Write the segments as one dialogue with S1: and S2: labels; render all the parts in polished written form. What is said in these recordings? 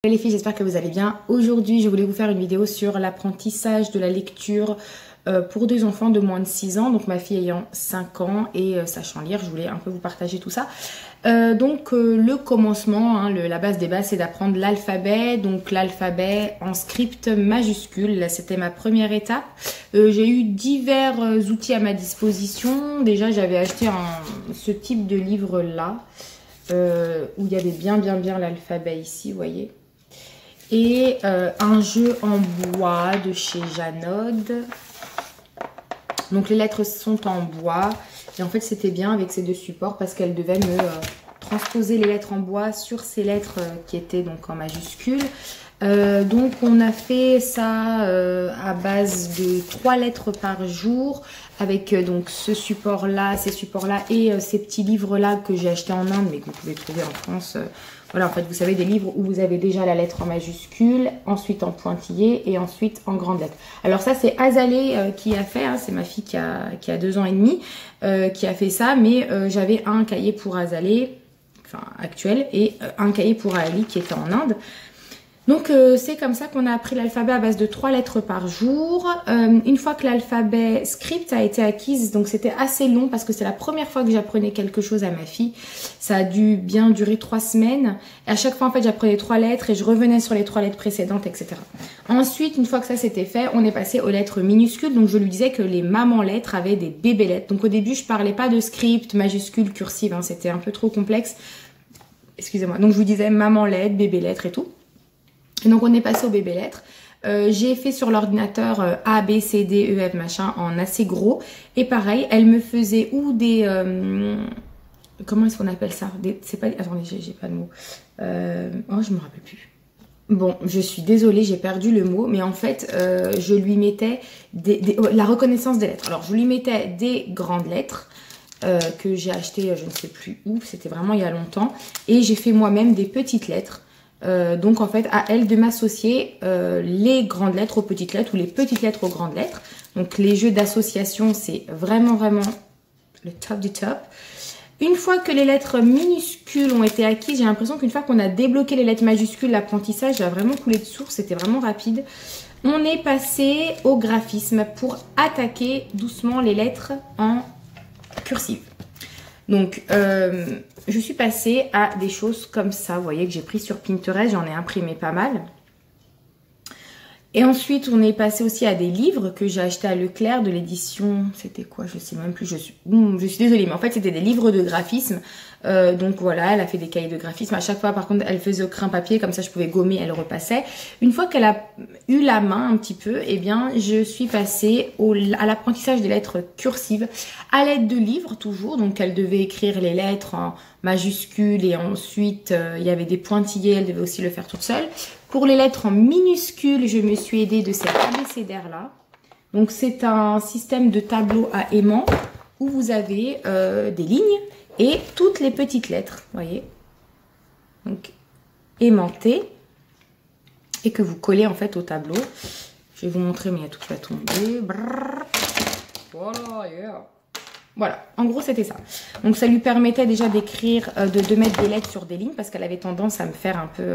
S1: Salut les filles, j'espère que vous allez bien. Aujourd'hui, je voulais vous faire une vidéo sur l'apprentissage de la lecture pour des enfants de moins de 6 ans. Donc ma fille ayant 5 ans et sachant lire, je voulais un peu vous partager tout ça. Le commencement, hein, la base des bases, c'est d'apprendre l'alphabet. Donc l'alphabet en script majuscule, c'était ma première étape. J'ai eu divers outils à ma disposition. Déjà, j'avais acheté ce type de livre-là. Où il y avait bien l'alphabet ici, vous voyez. Et un jeu en bois de chez Janod. Donc les lettres sont en bois. Et en fait c'était bien avec ces deux supports parce qu'elle devait me transposer les lettres en bois sur ces lettres qui étaient donc en majuscules. Donc on a fait ça à base de 3 lettres par jour avec donc ce support là, ces supports là et ces petits livres là que j'ai acheté en Inde mais que vous pouvez trouver en France. Voilà, en fait vous savez, des livres où vous avez déjà la lettre en majuscule, ensuite en pointillé et ensuite en grande lettre. Alors ça c'est Azalée qui a fait, hein, c'est ma fille qui a 2 ans et demi qui a fait ça, mais j'avais un cahier pour Azalée, enfin actuel, et un cahier pour Ali qui était en Inde. Donc c'est comme ça qu'on a appris l'alphabet à base de 3 lettres par jour. Une fois que l'alphabet script a été acquise, donc c'était assez long parce que c'est la première fois que j'apprenais quelque chose à ma fille. Ça a dû bien durer 3 semaines. Et à chaque fois en fait j'apprenais 3 lettres et je revenais sur les 3 lettres précédentes, etc. Ensuite, une fois que ça c'était fait, on est passé aux lettres minuscules. Donc je lui disais que les mamans lettres avaient des bébés lettres. Donc au début je parlais pas de script, majuscule, cursive, hein, c'était un peu trop complexe. Excusez-moi. Donc je vous disais maman lettres, bébé lettres et tout. Et donc on est passé aux bébé lettres. J'ai fait sur l'ordinateur A, B, C, D, E, F, machin en assez gros. Et pareil, elle me faisait ou des... comment est-ce qu'on appelle ça? C'est pas... Attendez, j'ai pas le mot. Oh, je me rappelle plus. Bon, je suis désolée, j'ai perdu le mot. Mais en fait, je lui mettais la reconnaissance des lettres. Alors, je lui mettais des grandes lettres que j'ai achetées, je ne sais plus où. C'était vraiment il y a longtemps. Et j'ai fait moi-même des petites lettres. Donc en fait à elle de m'associer les grandes lettres aux petites lettres ou les petites lettres aux grandes lettres. Donc les jeux d'association c'est vraiment le top du top. Une fois que les lettres minuscules ont été acquises, j'ai l'impression qu'une fois qu'on a débloqué les lettres majuscules, l'apprentissage a vraiment coulé de source, c'était vraiment rapide. On est passé au graphisme pour attaquer doucement les lettres en cursive. Donc, je suis passée à des choses comme ça. Vous voyez que j'ai pris sur Pinterest, j'en ai imprimé pas mal. Et ensuite, on est passé aussi à des livres que j'ai achetés à Leclerc de l'édition... C'était quoi? Je sais même plus. Je suis désolée, mais en fait, c'était des livres de graphisme. Donc voilà, elle a fait des cahiers de graphisme. À chaque fois, par contre, elle faisait au crin papier. Comme ça, je pouvais gommer, elle repassait. Une fois qu'elle a eu la main un petit peu, eh bien, je suis passée à l'apprentissage des lettres cursives à l'aide de livres, toujours. Donc, elle devait écrire les lettres en majuscules et ensuite, il y avait des pointillés. Elle devait aussi le faire toute seule. Pour les lettres en minuscules, je me suis aidée de cet abécédaire-là. Donc, c'est un système de tableau à aimant où vous avez des lignes et toutes les petites lettres, vous voyez. Donc, aimantées et que vous collez en fait au tableau. Je vais vous montrer, mais il y a tout qui va tomber. Voilà, yeah. Voilà, en gros c'était ça. Donc ça lui permettait déjà d'écrire, de mettre des lettres sur des lignes parce qu'elle avait tendance à me faire un peu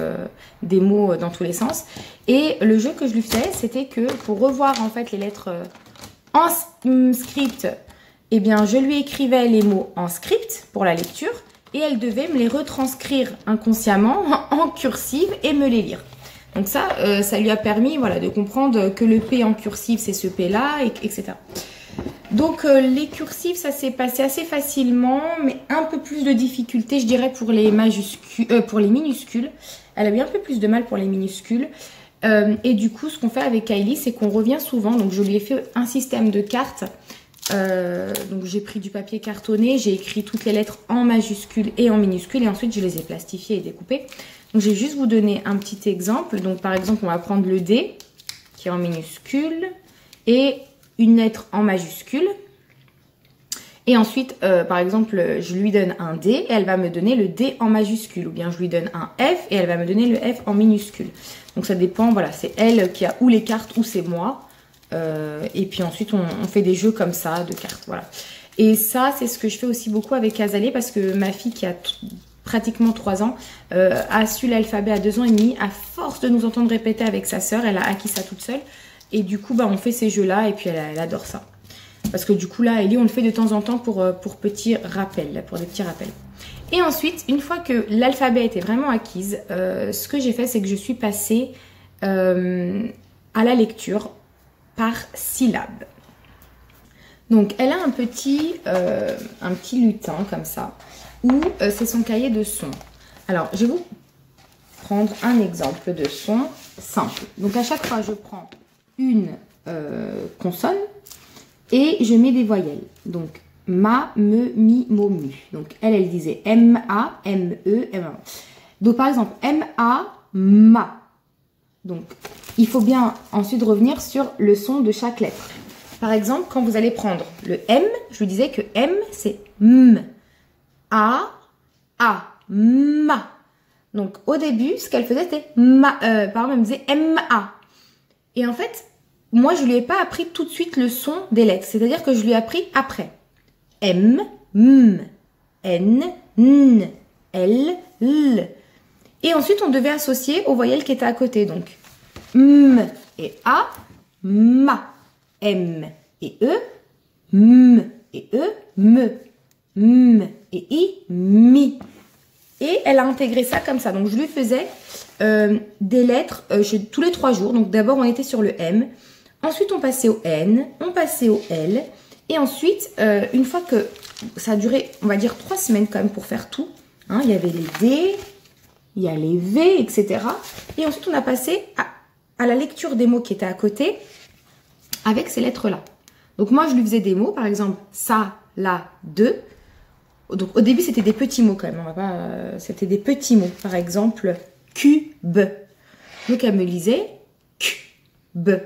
S1: des mots dans tous les sens. Et le jeu que je lui faisais, c'était que pour revoir en fait les lettres en script, eh bien je lui écrivais les mots en script pour la lecture et elle devait me les retranscrire inconsciemment en cursive et me les lire. Donc ça, ça lui a permis voilà, de comprendre que le P en cursive c'est ce P là, etc. Donc les cursives, ça s'est passé assez facilement, mais un peu plus de difficulté, je dirais, pour les minuscules. Elle a eu un peu plus de mal pour les minuscules. Et du coup, ce qu'on fait avec Kylie, c'est qu'on revient souvent. Donc je lui ai fait un système de cartes. Donc j'ai pris du papier cartonné, j'ai écrit toutes les lettres en majuscules et en minuscules. Et ensuite, je les ai plastifiées et découpées. Donc je vais juste vous donner un petit exemple. Donc par exemple, on va prendre le D, qui est en minuscule, et une lettre en majuscule et ensuite par exemple je lui donne un D et elle va me donner le D en majuscule ou bien je lui donne un F et elle va me donner le F en minuscule. Donc ça dépend, voilà, c'est elle qui a ou les cartes ou c'est moi et puis ensuite on fait des jeux comme ça de cartes, voilà. Et ça c'est ce que je fais aussi beaucoup avec Azalée parce que ma fille qui a pratiquement 3 ans, a su l'alphabet à 2 ans et demi. À force de nous entendre répéter avec sa sœur, elle a acquis ça toute seule. Et du coup, bah, on fait ces jeux-là et puis elle adore ça. Parce que du coup, là, Ellie, on le fait de temps en temps pour petits rappels, pour des petits rappels. Et ensuite, une fois que l'alphabet était vraiment acquise, ce que j'ai fait, c'est que je suis passée à la lecture par syllabes. Donc, elle a un petit lutin comme ça, où c'est son cahier de sons. Alors, je vais vous prendre un exemple de son simple. Donc, à chaque fois, je prends une consonne et je mets des voyelles. Donc, ma, me, mi, mo, mu. Donc, elle disait M-A, M-E, M-A. Donc, par exemple, M-A, ma. Donc, il faut bien ensuite revenir sur le son de chaque lettre. Par exemple, quand vous allez prendre le M, je vous disais que M, c'est M. A, ma. Donc, au début, ce qu'elle faisait, c'était ma. Pardon, elle me disait M-A. Et en fait, moi, je ne lui ai pas appris tout de suite le son des lettres. C'est-à-dire que je lui ai appris après. M, M, N, N, L, L. Et ensuite, on devait associer aux voyelles qui étaient à côté. Donc, M et A, ma. M et E, M et E, me. M et I, mi. Et elle a intégré ça comme ça. Donc, je lui faisais des lettres tous les 3 jours. Donc, d'abord, on était sur le M. Ensuite, on passait au N. On passait au L. Et ensuite, une fois que ça a duré, on va dire 3 semaines quand même pour faire tout. Hein, il y avait les D, il y a les V, etc. Et ensuite, on a passé à la lecture des mots qui étaient à côté avec ces lettres-là. Donc, moi, je lui faisais des mots. Par exemple, ça, là, de. Donc, au début, c'était des petits mots quand même. On va pas, c'était des petits mots. Par exemple, cube. Donc, elle me lisait cube.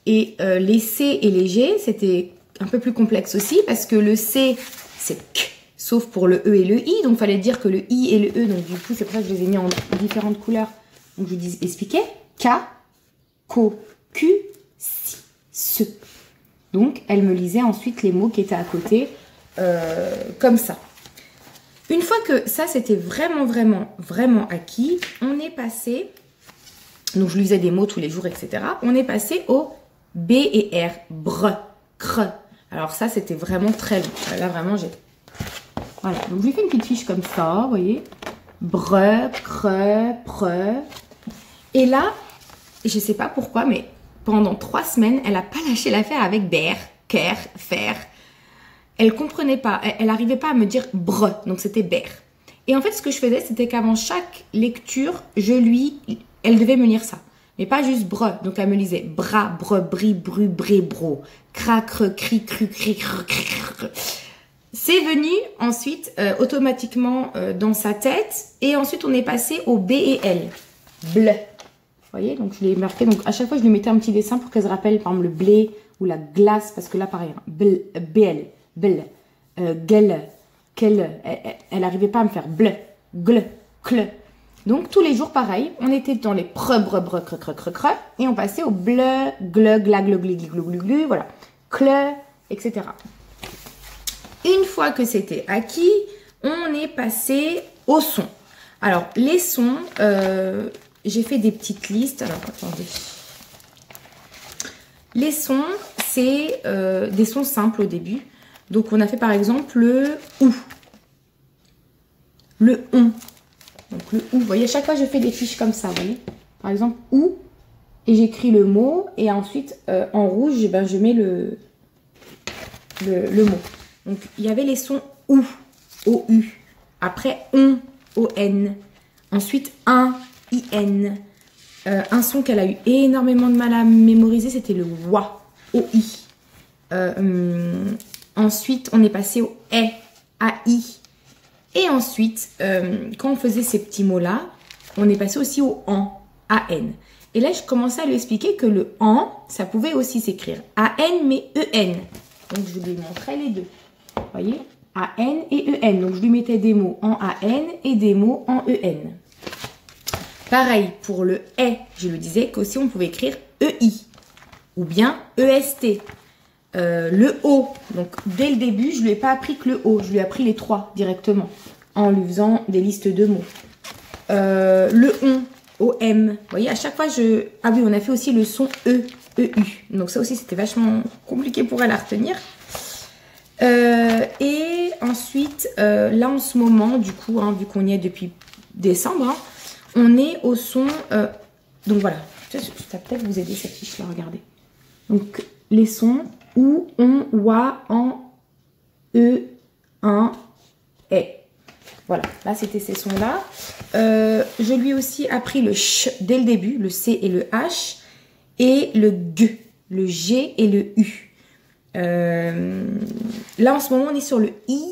S1: Et les C et les G, c'était un peu plus complexe aussi parce que le C, c'est K, sauf pour le E et le I. Donc, il fallait dire que le I et le E, donc du coup, c'est pour ça que je les ai mis en différentes couleurs. Donc, je vous expliquais K, Ko, Q, Si, Se. Donc, elle me lisait ensuite les mots qui étaient à côté, comme ça. Une fois que ça, c'était vraiment, vraiment, vraiment acquis, on est passé, donc je lui faisais des mots tous les jours, etc. On est passé au B et R, br, cr. Alors ça, c'était vraiment très long. Là, vraiment, j'ai... Voilà, donc je lui fais une petite fiche comme ça, vous voyez. Bre, cre, pre. Et là, je sais pas pourquoi, mais pendant 3 semaines, elle n'a pas lâché l'affaire avec ber, ker, faire. Elle comprenait pas, elle n'arrivait pas à me dire bre, donc c'était ber. Et en fait, ce que je faisais, c'était qu'avant chaque lecture, elle devait me lire ça. Mais pas juste bre, donc elle me lisait bras, bre, bri, bru, bré, bro, cracre, cri, cru, cri, cru, cri, cru. C'est venu ensuite automatiquement dans sa tête. Et ensuite, on est passé au B et L. Ble. Vous voyez, donc je l'ai marqué. Donc à chaque fois, je lui mettais un petit dessin pour qu'elle se rappelle, par exemple, le blé ou la glace. Parce que là, pareil, hein, BL, bel, gel, quel. Elle n'arrivait pas à me faire ble, gle, cle. Donc tous les jours, pareil, on était dans les pre, bre, bre, cre, cre, cre, cre. Et on passait au ble, gle, gla, gle, gli, glu, glu, glu, voilà. Cle, etc. Une fois que c'était acquis, on est passé au son. Alors, les sons, j'ai fait des petites listes. Alors, attendez. Les sons, c'est des sons simples au début. Donc, on a fait par exemple le OU. Le ON. Donc, le OU. Vous voyez, à chaque fois, je fais des fiches comme ça. Vous voyez, par exemple, OU. Et j'écris le mot. Et ensuite, en rouge, ben, je mets le mot. Donc, il y avait les sons OU. O-U. Après, ON. O-N. Ensuite, un. I-N. Un son qu'elle a eu énormément de mal à mémoriser, c'était le WA. O-I. Ensuite, on est passé au E. A-I. Et ensuite, quand on faisait ces petits mots-là, on est passé aussi au AN. A-N. Et là, je commençais à lui expliquer que le AN, ça pouvait aussi s'écrire A-N, mais E-N. Donc, je lui montrais les deux. Vous voyez, A-N et E-N. Donc, je lui mettais des mots en A-N et des mots en E-N. Pareil, pour le E, je lui disais qu'aussi on pouvait écrire E-I. Ou bien E-S-T. Le O. Donc, dès le début, je ne lui ai pas appris que le O. Je lui ai appris les 3 directement. en lui faisant des listes de mots. Le on, OM, vous voyez, à chaque fois je... Ah oui, on a fait aussi le son E, EU. Donc ça aussi, c'était vachement compliqué pour elle à retenir. Et ensuite, là en ce moment, du coup, hein, vu qu'on y est depuis décembre, hein, on est au son... donc voilà, ça va peut-être vous aider cette fiche-là, regardez. Donc les sons OU, ON, OUA, AN, E, un, E. Voilà, là c'était ces sons-là. Je lui ai aussi appris le ch dès le début, le C et le H, et le G, le G et le U. Là en ce moment on est sur le I,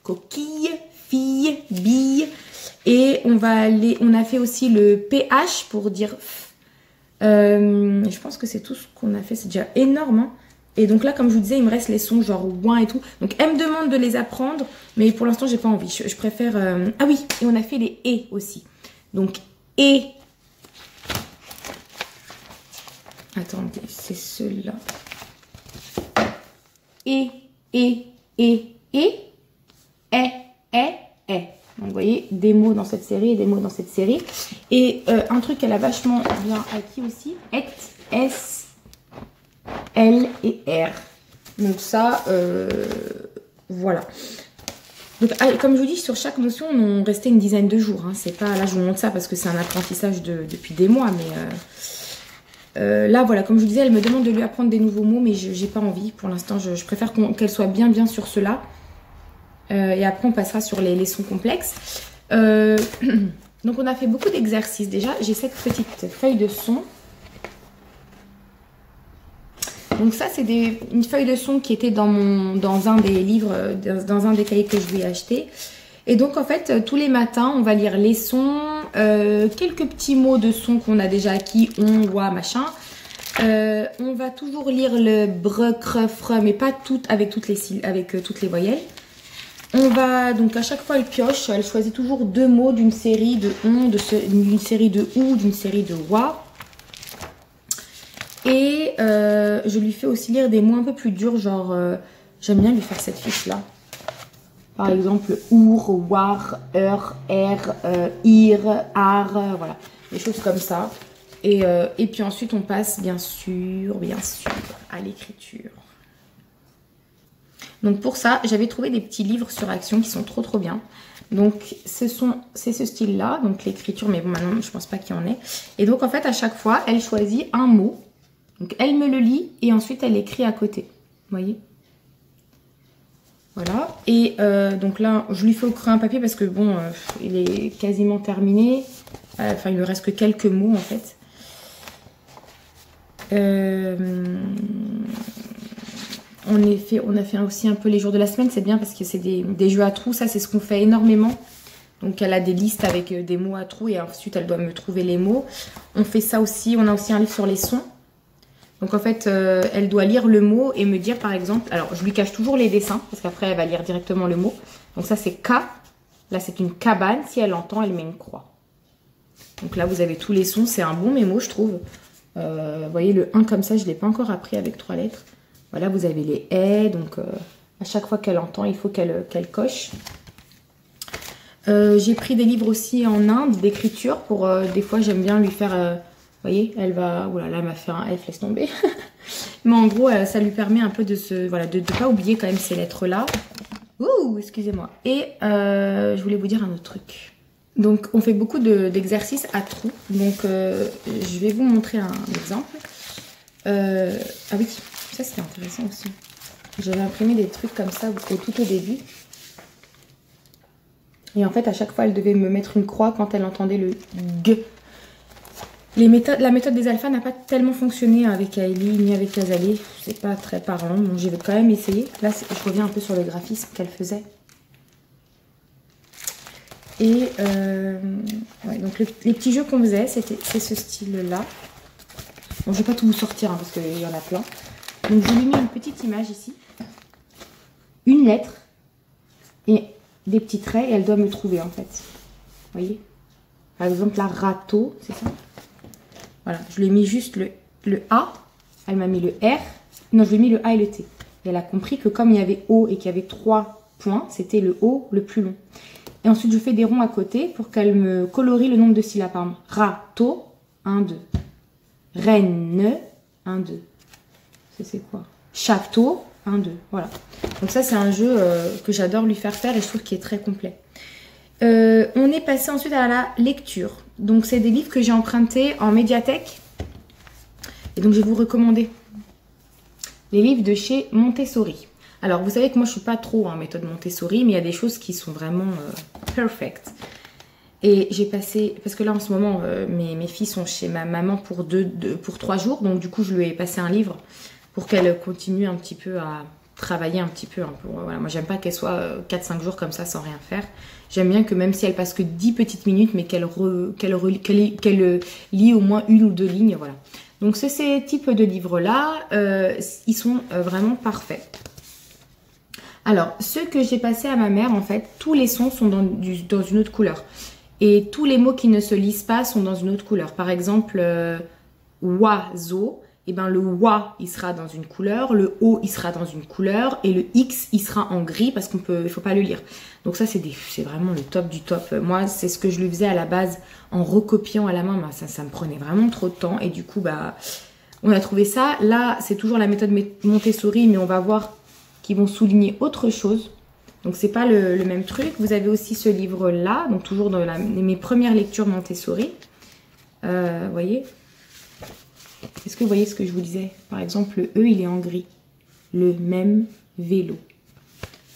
S1: coquille, fille, bille, et on a fait aussi le PH pour dire F. Je pense que c'est tout ce qu'on a fait, c'est déjà énorme, hein. Et donc là, comme je vous disais, il me reste les sons genre ouin et tout. Donc elle me demande de les apprendre, mais pour l'instant, j'ai pas envie. Je préfère... Ah oui, et on a fait les et aussi. Donc et... Attendez, c'est ceux-là. Et. Donc vous voyez, des mots dans cette série et des mots dans cette série. Et un truc qu'elle a vachement bien acquis aussi, S, L et R. Donc ça, voilà. Donc comme je vous dis, sur chaque notion, on restait une dizaine de jours. Hein. C'est pas, là, je vous montre ça parce que c'est un apprentissage depuis des mois. Mais là, voilà, comme je vous disais, elle me demande de lui apprendre des nouveaux mots, mais j'ai pas envie. Pour l'instant, je préfère qu'elle soit bien sur cela. Et après, on passera sur les sons complexes. Donc, on a fait beaucoup d'exercices. Déjà, j'ai cette petite feuille de son. Donc ça, c'est une feuille de son qui était dans un des livres, dans un des cahiers que je lui ai acheté. Et donc, en fait, tous les matins, on va lire les sons, quelques petits mots de sons qu'on a déjà acquis, on, ouah, machin. On va toujours lire le bre, cre, fre, mais pas avec toutes les voyelles. On va, donc à chaque fois, elle pioche, elle choisit toujours 2 mots d'une série de on, d'une série de ou, d'une série de ouah. Et je lui fais aussi lire des mots un peu plus durs, genre, j'aime bien lui faire cette fiche-là. Par exemple, our, war, ir, ar, voilà, des choses comme ça. Et puis ensuite, on passe bien sûr, à l'écriture. Donc pour ça, j'avais trouvé des petits livres sur Action qui sont trop bien. Donc c'est ce style-là, donc l'écriture, mais bon, maintenant, je pense pas qu'il y en ait. Et donc en fait, à chaque fois, elle choisit un mot. Donc elle me le lit et ensuite elle écrit à côté. Vous voyez? Voilà. Et donc là, je lui fais écrire un papier parce que bon, il est quasiment terminé. Enfin, il ne reste que quelques mots en fait. On a fait aussi un peu les jours de la semaine. C'est bien parce que c'est des jeux à trous. Ça, c'est ce qu'on fait énormément. Donc elle a des listes avec des mots à trous et ensuite elle doit me trouver les mots. On fait ça aussi. On a aussi un livre sur les sons. Donc en fait, elle doit lire le mot et me dire par exemple... Alors, je lui cache toujours les dessins parce qu'après, elle va lire directement le mot. Donc ça, c'est K. Là, c'est une cabane. Si elle entend, elle met une croix. Donc là, vous avez tous les sons. C'est un bon mémo, je trouve. Vous voyez, le 1 comme ça, je ne l'ai pas encore appris avec 3 lettres. Voilà, vous avez les « donc à chaque fois qu'elle entend, il faut qu'elle coche. J'ai pris des livres aussi en Inde d'écriture. Pour des fois, j'aime bien lui faire... vous voyez, elle va... Oula, là, elle m'a fait un F, laisse tomber. Mais en gros, ça lui permet un peu de ne pas oublier quand même ces lettres-là. Ouh, excusez-moi. Et je voulais vous dire un autre truc. Donc, on fait beaucoup d'exercices à trous. Donc, je vais vous montrer un exemple. Ah oui, ça, c'était intéressant aussi. J'avais imprimé des trucs comme ça tout au début. Et en fait, à chaque fois, elle devait me mettre une croix quand elle entendait le « g ». La méthode des alphas n'a pas tellement fonctionné avec Aélie ni avec Azalée. C'est pas très parlant. Bon, j'ai quand même essayé. Là, je reviens un peu sur le graphisme qu'elle faisait. Et ouais, donc les petits jeux qu'on faisait, c'est ce style-là. Bon, je vais pas tout vous sortir hein, parce qu'il y en a plein. Donc, je lui ai mis une petite image ici. Une lettre et des petits traits et elle doit me trouver en fait. Vous voyez? Par exemple, là, râteau, c'est ça? Voilà, je lui ai mis juste le A, elle m'a mis le R, non, je lui ai mis le A et le T. Et elle a compris que comme il y avait O et qu'il y avait 3 points, c'était le O le plus long. Et ensuite, je fais des ronds à côté pour qu'elle me colorie le nombre de syllabes. Par exemple, râteau, 1, 2. Reine, 1, 2. C'est quoi? Château, 1, 2. Voilà. Donc ça, c'est un jeu que j'adore lui faire et je trouve qu'il est très complet. On est passé ensuite à la lecture. Donc, c'est des livres que j'ai empruntés en médiathèque. Et donc, je vais vous recommander les livres de chez Montessori. Alors, vous savez que moi, je ne suis pas trop en méthode Montessori, mais il y a des choses qui sont vraiment perfect. Et j'ai passé, parce que là, en ce moment, mes filles sont chez ma maman pour 3 jours. Donc, du coup, je lui ai passé un livre pour qu'elle continue un petit peu à travailler un petit peu. Voilà. Moi, j'aime pas qu'elle soit 4-5 jours comme ça sans rien faire. J'aime bien que même si elle passe que 10 petites minutes, mais qu'elle lit au moins 1 ou 2 lignes. Voilà. Donc, ces types de livres-là, ils sont vraiment parfaits. Alors, ceux que j'ai passés à ma mère, en fait, tous les sons sont dans une autre couleur. Et tous les mots qui ne se lisent pas sont dans une autre couleur. Par exemple, oiseau, et ben le wa, il sera dans une couleur, le o, il sera dans une couleur, et le x, il sera en gris parce il ne faut pas le lire. Donc ça, c'est vraiment le top du top. Moi, c'est ce que je lui faisais à la base en recopiant à la main. Ben, ça me prenait vraiment trop de temps. Et du coup, bah, on a trouvé ça. Là, c'est toujours la méthode Montessori, mais on va voir qu'ils vont souligner autre chose. Donc, c'est pas le même truc. Vous avez aussi ce livre-là, donc toujours dans mes premières lectures Montessori. Voyez? Est-ce que vous voyez ce que je vous disais? Par exemple, le E, il est en gris. Le même vélo.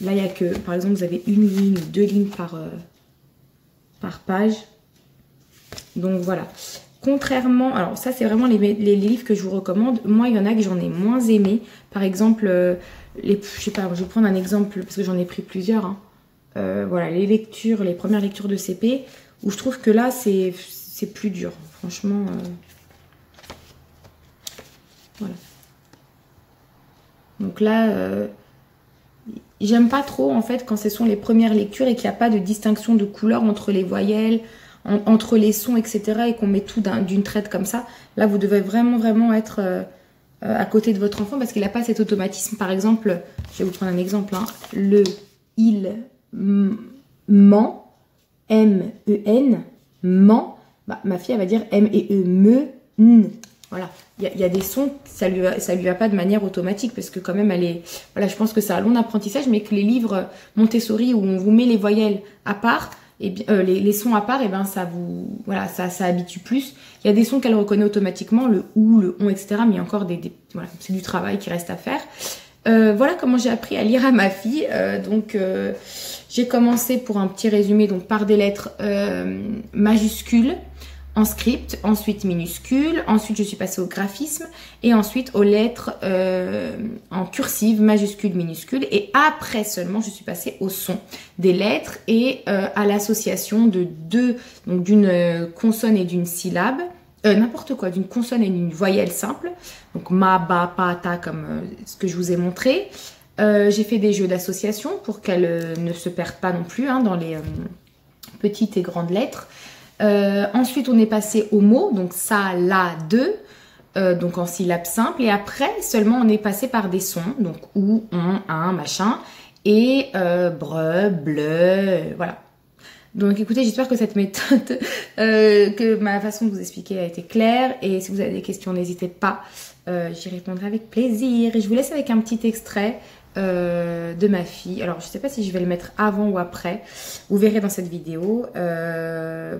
S1: Là, il n'y a que, par exemple, vous avez 1 ligne, 2 lignes par page. Donc, voilà. Contrairement, alors ça, c'est vraiment les livres que je vous recommande. Moi, il y en a que j'en ai moins aimé. Par exemple... je sais pas, je vais prendre un exemple parce que j'en ai pris plusieurs. Hein. Voilà, les premières lectures de CP, où je trouve que là, c'est plus dur. Franchement, voilà. Donc là, j'aime pas trop en fait quand ce sont les premières lectures et qu'il n'y a pas de distinction de couleur entre les voyelles, entre les sons, etc. et qu'on met tout d'une traite comme ça. Là, vous devez vraiment être... à côté de votre enfant parce qu'il n'a pas cet automatisme. Par exemple, je vais vous prendre un exemple. Hein. Le, il, ment, M-E-N, ment. Bah, ma fille, elle va dire M et E, me, n. Voilà. Il y a des sons, ça lui va pas de manière automatique parce que quand même, elle est... Voilà, je pense que c'est un long apprentissage, mais que les livres Montessori où on vous met les voyelles à part, et bien, les sons à part, et ben ça vous, voilà, ça habitue plus. Il y a des sons qu'elle reconnaît automatiquement, le ou, le on, etc. Mais il y a encore voilà, c'est du travail qui reste à faire. Voilà comment j'ai appris à lire à ma fille. J'ai commencé pour un petit résumé donc par des lettres majuscules en script, ensuite minuscules, ensuite je suis passée au graphisme et ensuite aux lettres en cursive, majuscules, minuscules et après seulement je suis passée au son des lettres et à l'association de donc d'une consonne et d'une syllabe, n'importe quoi, d'une consonne et d'une voyelle simple, donc ma, ba, pa, ta comme ce que je vous ai montré. J'ai fait des jeux d'association pour qu'elle ne se perde pas non plus hein, dans les petites et grandes lettres. Ensuite, on est passé aux mots, donc ça, là, deux, donc en syllabes simples. Et après, seulement, on est passé par des sons, donc ou, on, un, machin, et bre, bleu, voilà. Donc écoutez, j'espère que cette méthode, que ma façon de vous expliquer a été claire. Et si vous avez des questions, n'hésitez pas, j'y répondrai avec plaisir. Et je vous laisse avec un petit extrait de ma fille. Alors je sais pas si je vais le mettre avant ou après, vous verrez dans cette vidéo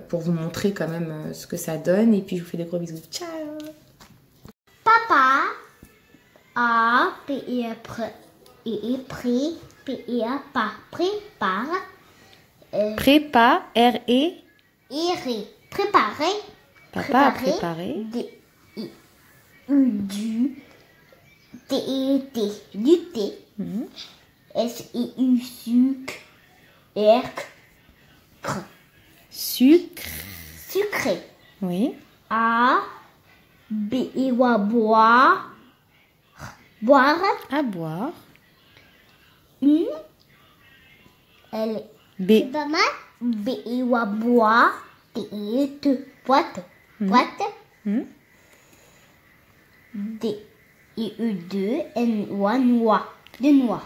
S1: pour vous montrer quand même ce que ça donne et puis je vous fais des gros bisous. Ciao.
S2: Papa a prépare
S1: Prépa, R-E
S2: préparer
S1: papa a préparé
S2: du thé S-I-U
S1: sucre,
S2: sucré
S1: oui,
S2: A-B-I-O boire
S1: à boire,
S2: L
S1: B,
S2: c'est pas mal B-I-O boire boîte D-I-E-2 N-O-I noix de noix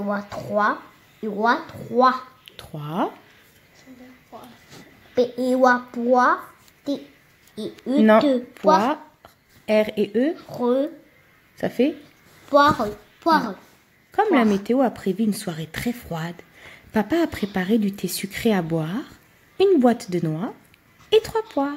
S2: Oua 3. Oua 3.
S1: 3.
S2: P et oua pois. T et E.
S1: Non,
S2: Te.
S1: poire. R et E.
S2: Poireux.
S1: Ça fait?
S2: Poireux. Poireux.
S1: Comme la météo a prévu une soirée très froide, papa a préparé du thé sucré à boire, une boîte de noix et 3 poires.